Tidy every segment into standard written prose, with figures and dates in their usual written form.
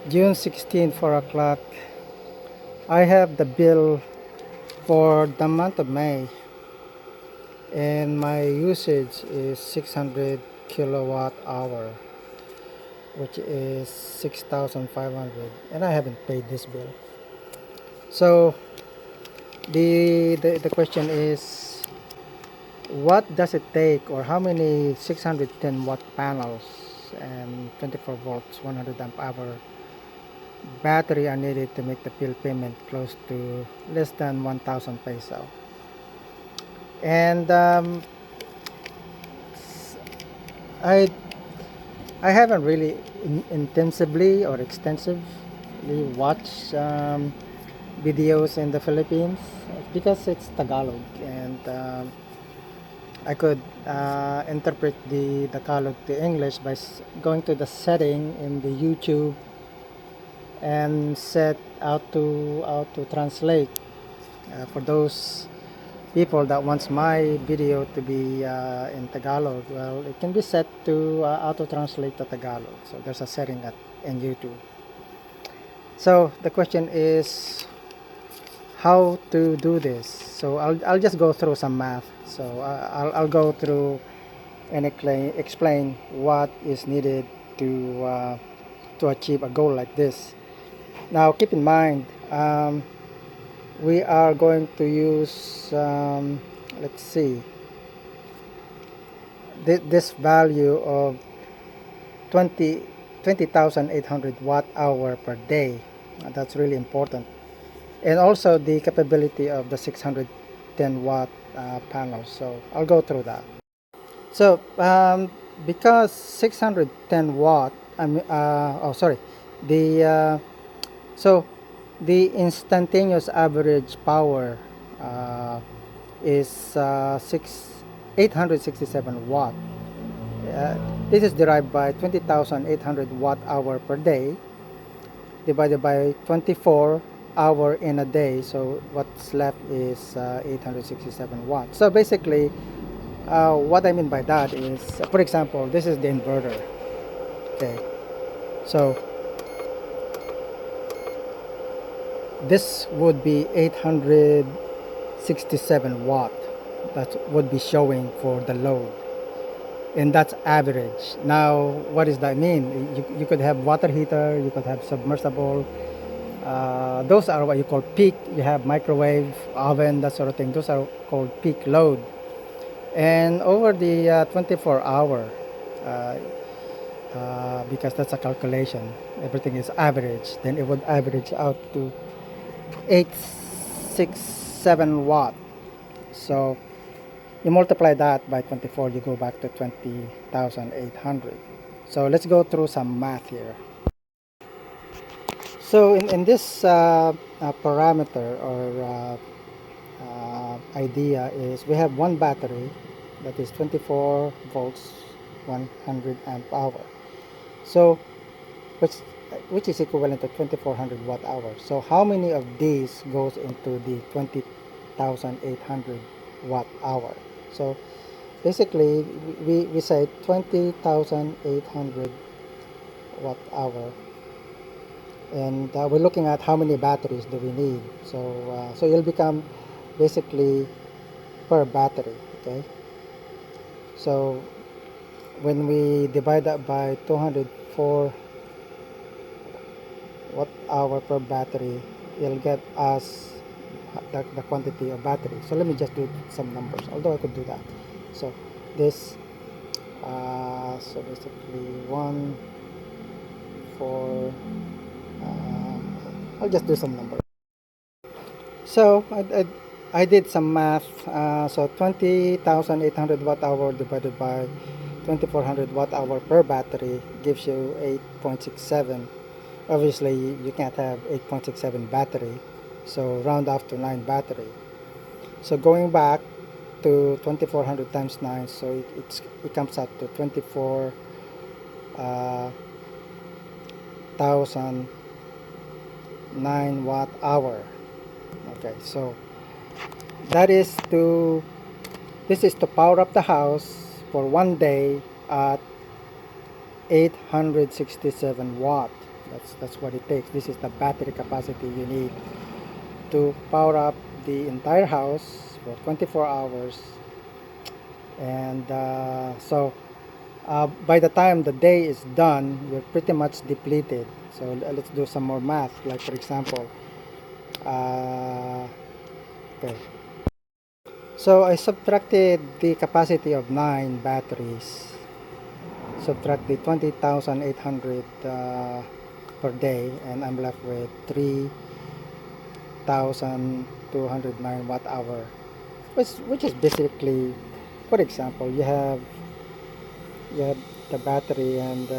June 16, 4 o'clock. I have the bill for the month of May, and my usage is 600 kilowatt hour, which is 6,500, and I haven't paid this bill. So the question is, what does it take, or how many 610 watt panels and 24 volts 100 amp hour battery are needed to make the bill payment close to less than 1,000 peso? And I I haven't really intensively or extensively watched videos in the Philippines because it's Tagalog, and I could interpret the Tagalog to English by going to the setting in the YouTube and set out to translate for those people that wants my video to be in Tagalog. Well, it can be set to auto translate to Tagalog, so there's a setting in YouTube. So the question is how to do this. So I'll just go through some math. So I'll go through and explain what is needed to achieve a goal like this. Now keep in mind, we are going to use, let's see, this value of 20,800 watt hour per day. That's really important. And also the capability of the 610 watt panel. So I'll go through that. So because 610 watt, the so the instantaneous average power is 867 watt. This is derived by 20,800 watt hour per day divided by 24 hour in a day. So what's left is 867 watts. So basically, what I mean by that is, for example, this is the inverter. Okay, so this would be 867 watt. That would be showing for the load, and that's average. Now what does that mean? You could have water heater, you could have submersible. Those are what you call peak. You have microwave, oven, that sort of thing. Those are called peak load. And over the 24 hour, because that's a calculation, everything is average, then it would average out to 867 watt. So you multiply that by 24, you go back to 20,800. So let's go through some math here. So in this parameter or idea is, we have one battery that is 24 volts 100 amp hour. So which which is equivalent to 2400 watt hours. So how many of these goes into the 20,800 watt hour? So basically we say 20,800 watt hour, and we're looking at how many batteries do we need. So it'll become basically per battery. Okay, so when we divide that by 204 watt hour per battery, it'll get us the quantity of battery. So let me just do some numbers, although I could do that. So this so basically 1 4 I'll just do some numbers. So I did some math. So 20,800 watt hour divided by 2,400 watt hour per battery gives you 8.67. Obviously you can't have 8.67 battery, so round off to 9 battery. So going back to 2,400 times 9, so it comes out to 24,009 watt hour. Okay, so this is to power up the house for one day at 867 watt. That's what it takes. This is the battery capacity you need to power up the entire house for 24 hours. And by the time the day is done, you're pretty much depleted. So let's do some more math. Like for example, okay. So I subtracted the capacity of 9 batteries. Subtract the 20,800 per day, and I'm left with 3,209 watt hour, which is basically, for example, you have the battery and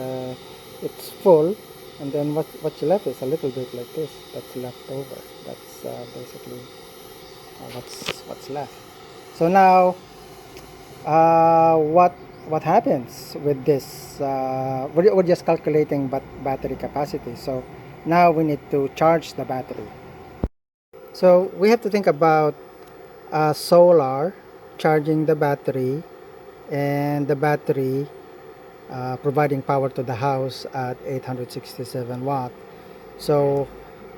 it's full, and then what's left is a little bit like this that's left over. That's basically what's left. So now what happens with this, we're just calculating battery capacity. So now we need to charge the battery. So we have to think about solar charging the battery, and the battery providing power to the house at 867 watt. So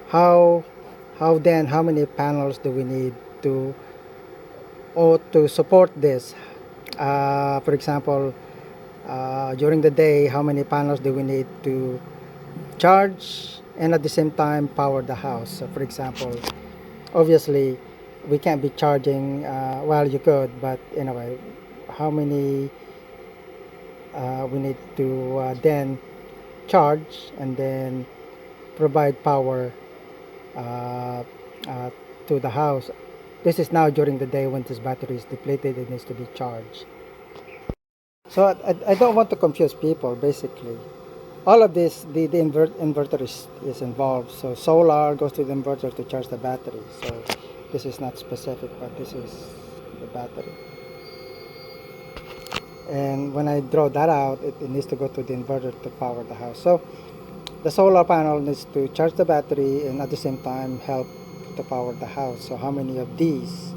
how how many panels do we need to to support this? For example, during the day, how many panels do we need to charge and at the same time power the house? So for example, obviously we can't be charging, well, you could, but anyway, how many we need to then charge and then provide power uh, uh, to the house. This is now during the day when this battery is depleted, it needs to be charged. So I don't want to confuse people. Basically, all of this, the inverter is involved. So solar goes to the inverter to charge the battery. So this is not specific, but this is the battery. And when I draw that out, it needs to go to the inverter to power the house. So the solar panel needs to charge the battery and at the same time help to power the house. So how many of these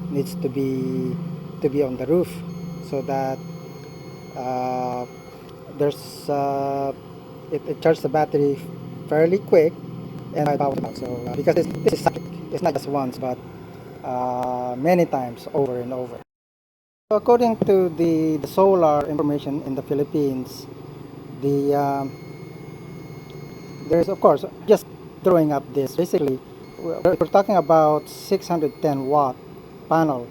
needs to be on the roof so that uh, there's it charges the battery fairly quick and power the house. So because this is cyclic, it's not just once but many times over and over. So according to the solar information in the Philippines, the there is, of course, just throwing up this. Basically, we're talking about 610 watt panel.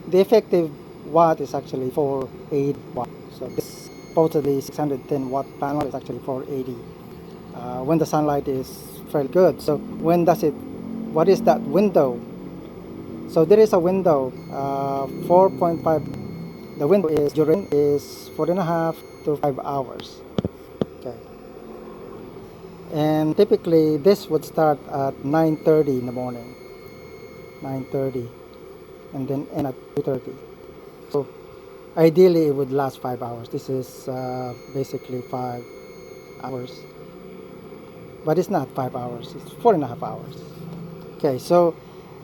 The effective watt is actually 480 watt. So this supposedly 610 watt panel is actually 480 when the sunlight is fairly good. So when does it? What is that window? So there is a window, 4.5. The window is duration is 4.5 to 5 hours. Okay. And typically this would start at 9:30 in the morning, 9:30, and then end at 2:30. So ideally it would last 5 hours. This is basically 5 hours, but it's not 5 hours, it's 4.5 hours. Okay, so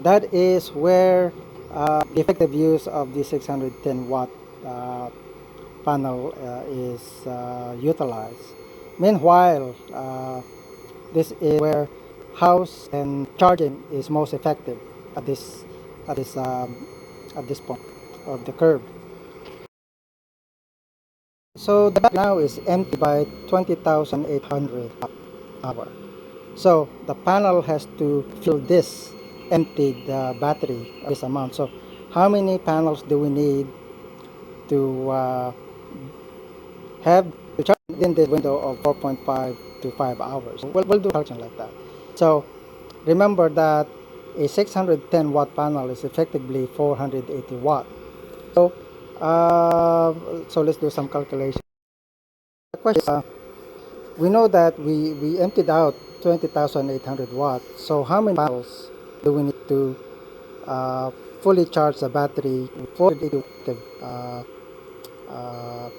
that is where the effective use of the 610 watt panel is utilized. Meanwhile, this is where house and charging is most effective at at this at this point of the curve. So the battery now is empty by 20,800 hour. So the panel has to fill this emptied battery this amount. So how many panels do we need to have to charge in the window of 4.5 to 5 hours? We'll do a calculation like that. So remember that a 610 watt panel is effectively 480 watt. So so let's do some calculation. The question is, we know that we emptied out 20,800 watts. So how many panels do we need to fully charge the battery with 480 watt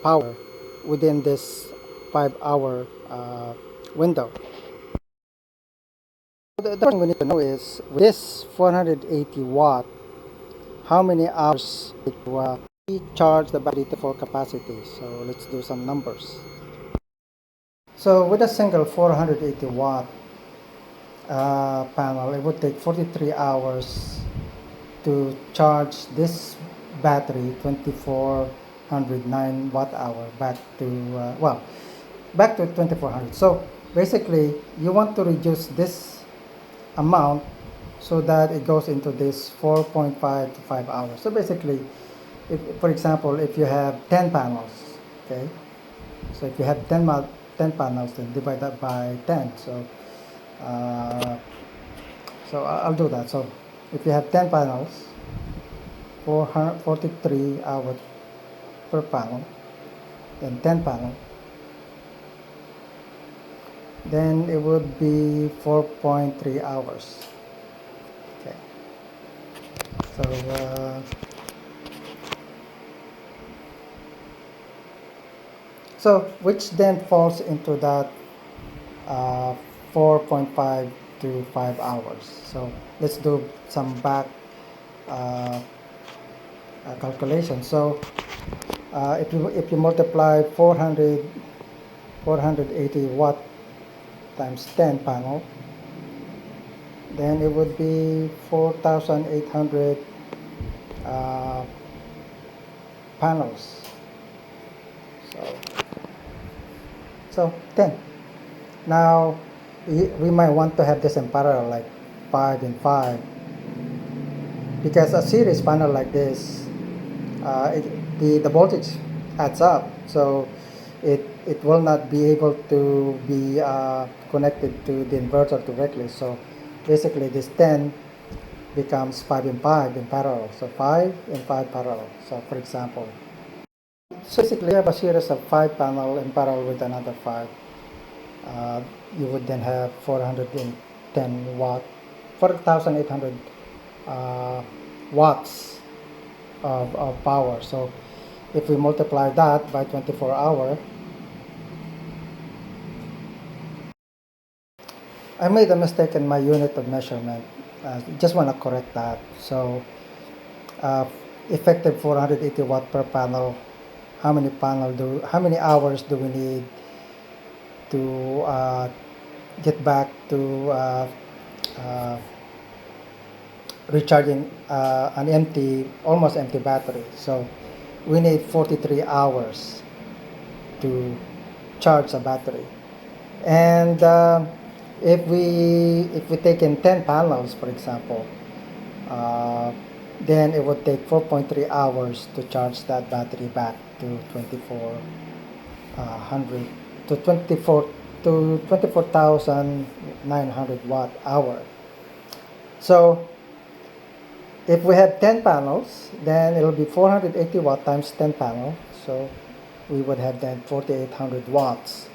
power within this 5 hour window? The first thing we need to know is, with this 480 watt, how many hours to charge the battery to full capacity. So let's do some numbers. So with a single 480 watt panel, it would take 43 hours to charge this battery 2409 watt hour back to back to 2400. So basically you want to reduce this amount so that it goes into this 4.5 to 5 hours. So basically, if, for example, if you have 10 panels, okay, so if you have 10 panels, then divide that by 10. Uh, so I'll do that. So if you have 10 panels, 443 hours per panel, then 10 panel, then it would be 4.3 hours. Okay. So which then falls into that uh, 4.5 to 5 hours. So let's do some back uh, calculation. So if you multiply 480 watt times 10 panel, then it would be 4,800 uh, panels. So 10. Now we might want to have this in parallel, like 5 and 5, because a series panel like this, the voltage adds up, so it will not be able to be connected to the inverter directly. So basically this 10 becomes 5 and 5 in parallel. So 5 and 5 parallel. So for example, so basically you have a series of 5 panel in parallel with another 5. You would then have 410 watt, 4,800 watts of power. So if we multiply that by 24 hour, I made a mistake in my unit of measurement. Just want to correct that. So uh, effective 480 watt per panel. How many hours do we need to get back to recharging an almost empty battery? So we need 43 hours to charge a battery. And if we take in 10 panels, for example, then it would take 4.3 hours to charge that battery back to 2400 to 24,900 watt hour. So if we have 10 panels, then it'll be 480 watt times 10 panel. So we would have then 4,800 watts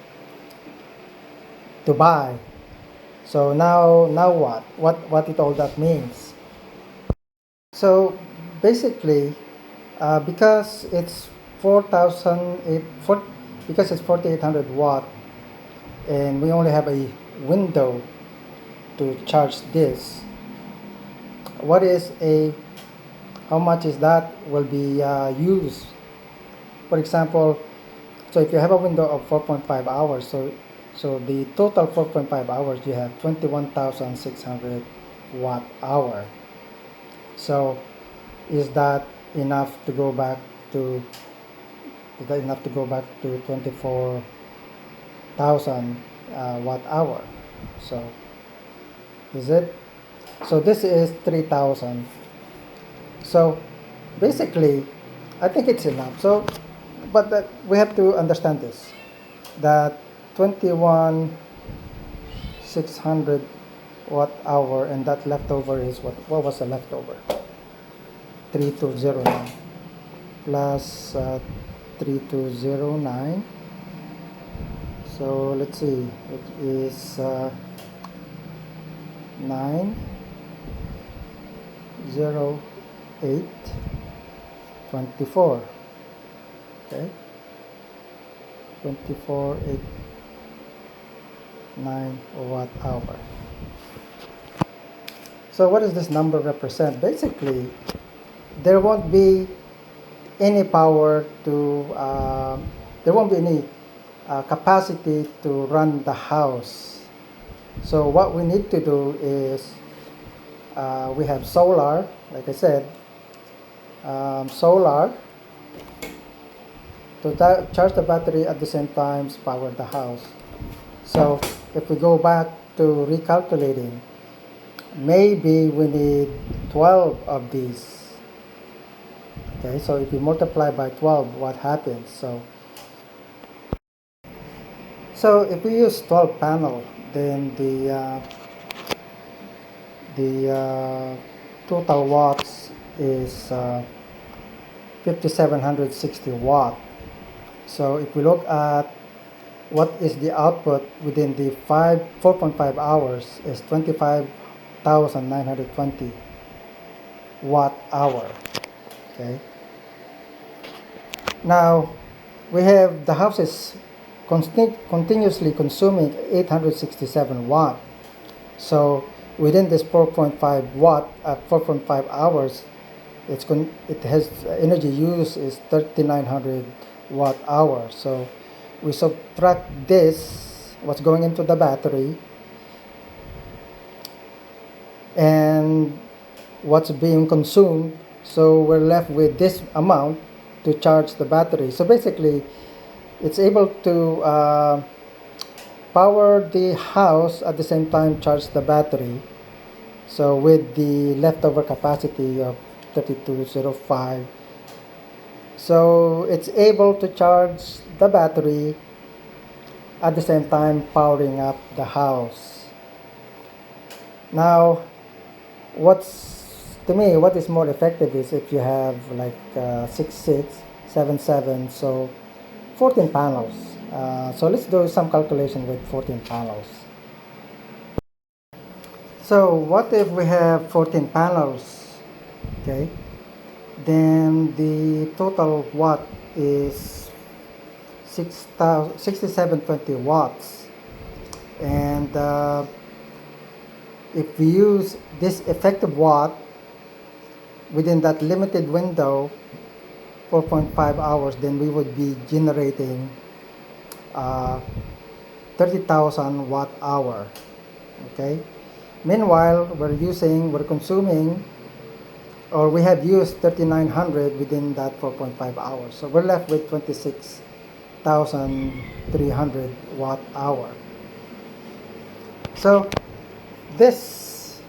to buy. So now what it all that means? So basically, because it's 4,800 watt, and we only have a window to charge this. How much is that will be used? For example, so if you have a window of 4.5 hours, so the total 4.5 hours, you have 21,600 watt hour. So is that enough to go back to 24,000 watt hour? So is it? So this is 3,000. So basically, I think it's enough. So, but we have to understand this, that 21,600 watt hour, and that leftover is what was the leftover? 3209 plus 3209. So let's see, it is 90824. Okay, 24,809 watt hour. So what does this number represent? Basically, there won't be any power to there won't be any capacity to run the house. So what we need to do is we have solar, like I said, solar to charge the battery at the same time power the house. So if we go back to recalculating, maybe we need 12 of these. Okay, so if you multiply by 12, what happens? So if we use 12 panel, then the total watts is 5760 watt. So if we look at what is the output within the 4.5 hours is 25,920 watt hour. Okay. Now we have the house is continuously consuming 867 watt. So within this 4.5 watt at 4.5 hours, it has energy use is 3,900 watt hour. So we subtract this, what's going into the battery, and what's being consumed. So we're left with this amount to charge the battery. So basically, it's able to power the house at the same time charge the battery. So with the leftover capacity of 3205, so it's able to charge the battery at the same time powering up the house. Now, to me, what is more effective is if you have like 6, 7, 7, so 14 panels. So let's do some calculation with 14 panels. So what if we have 14 panels? Okay, then the total watt is 6720 watts. And if we use this effective watt within that limited window, 4.5 hours, then we would be generating 30,000 watt hour. Okay. Meanwhile, we're consuming, or we have used 3,900 within that 4.5 hours. So we're left with 26,300 watt hour. So this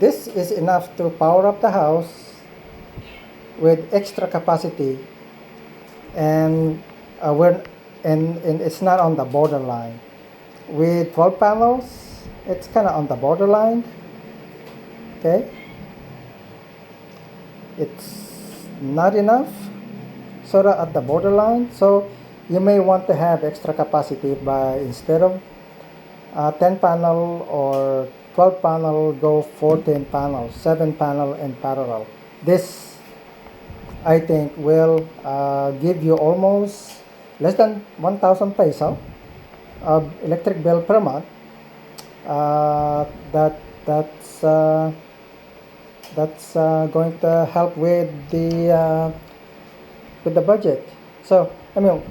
is enough to power up the house with extra capacity, and it's not on the borderline. With 12 panels, it's kind of on the borderline. Okay, it's not enough, sort of at the borderline. So you may want to have extra capacity by, instead of 10 panel or 12 panel, go 14 panel, 7 panel in parallel. This, I think, will give you almost less than 1,000 peso of electric bill per month. That's going to help with the budget. So I mean,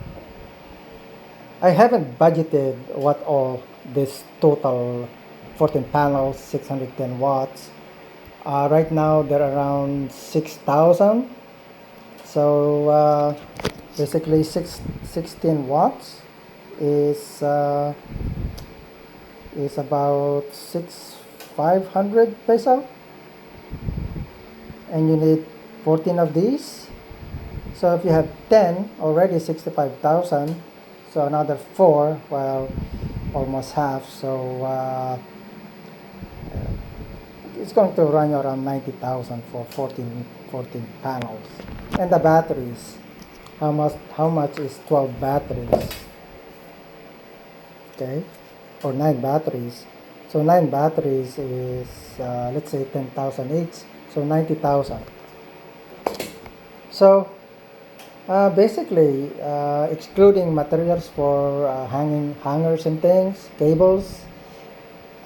I haven't budgeted what all this total 14 panels, 610 watts. Right now they're around 6,000. So basically 16 watts is about 500 peso, and you need 14 of these. So if you have 10, already 65,000. So another 4, well, almost half. So it's going to run you around 90,000 for 14 panels. And the batteries, how much is 12 batteries? Okay, or 9 batteries. So 9 batteries is let's say 10,000 each, so 90,000. So basically, excluding materials for hangers and things, cables,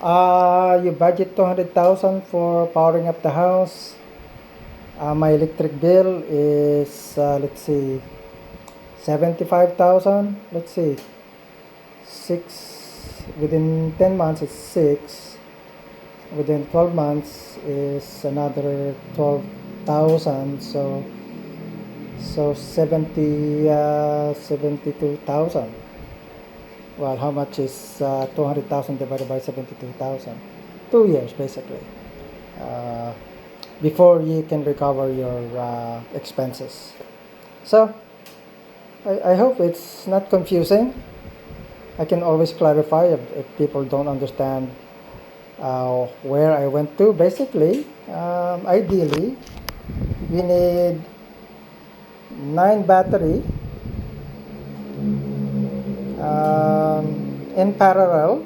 you budget 200,000 for powering up the house. My electric bill is let's see, 75,000. Let's see, 6, within 10 months it's 6, within 12 months is another 12,000, so 72,000. Well, how much is 200,000 divided by 72,000? 2 years basically, uh, before you can recover your expenses. So I hope it's not confusing. I can always clarify if people don't understand where I went to. Basically, ideally, we need 9 battery in parallel.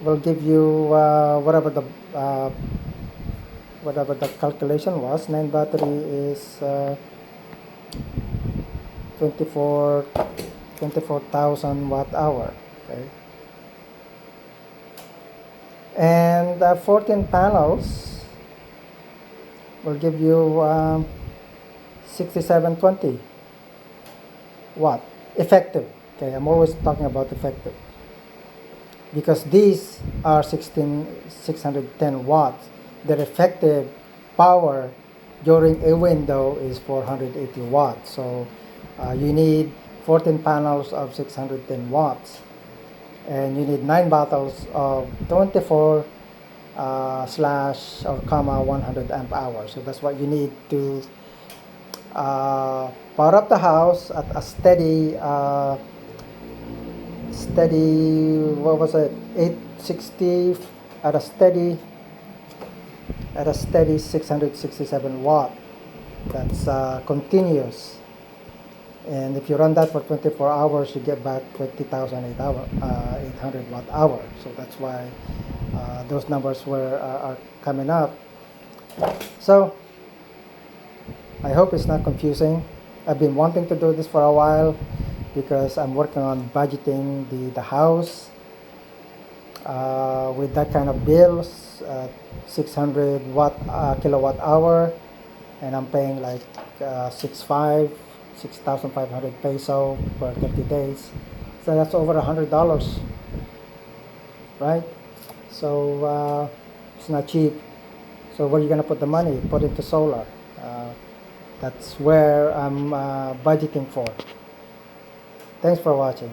Will give you whatever the calculation was. 9 battery is 24,000 watt hour. Okay, and 14 panels will give you 6720 watt effective. Okay, I'm always talking about effective because these are 610 watts. Their effective power during a window is 480 watts. So you need 14 panels of 610 watts, and you need 9 bottles of 24 slash or comma 100 amp hours. So that's what you need to power up the house at a steady what was it, 860, at a steady 667 watt. That's continuous, and if you run that for 24 hours you get back 20,800 watt hour. So that's why those numbers are coming up. So I hope it's not confusing. I've been wanting to do this for a while because I'm working on budgeting the house with that kind of bills, 600 kilowatt hour, and I'm paying like 6,500 peso for 30 days. So that's over $100, right? So it's not cheap. So where are you gonna put the money? Put it to solar. That's where I'm budgeting for. Thanks for watching.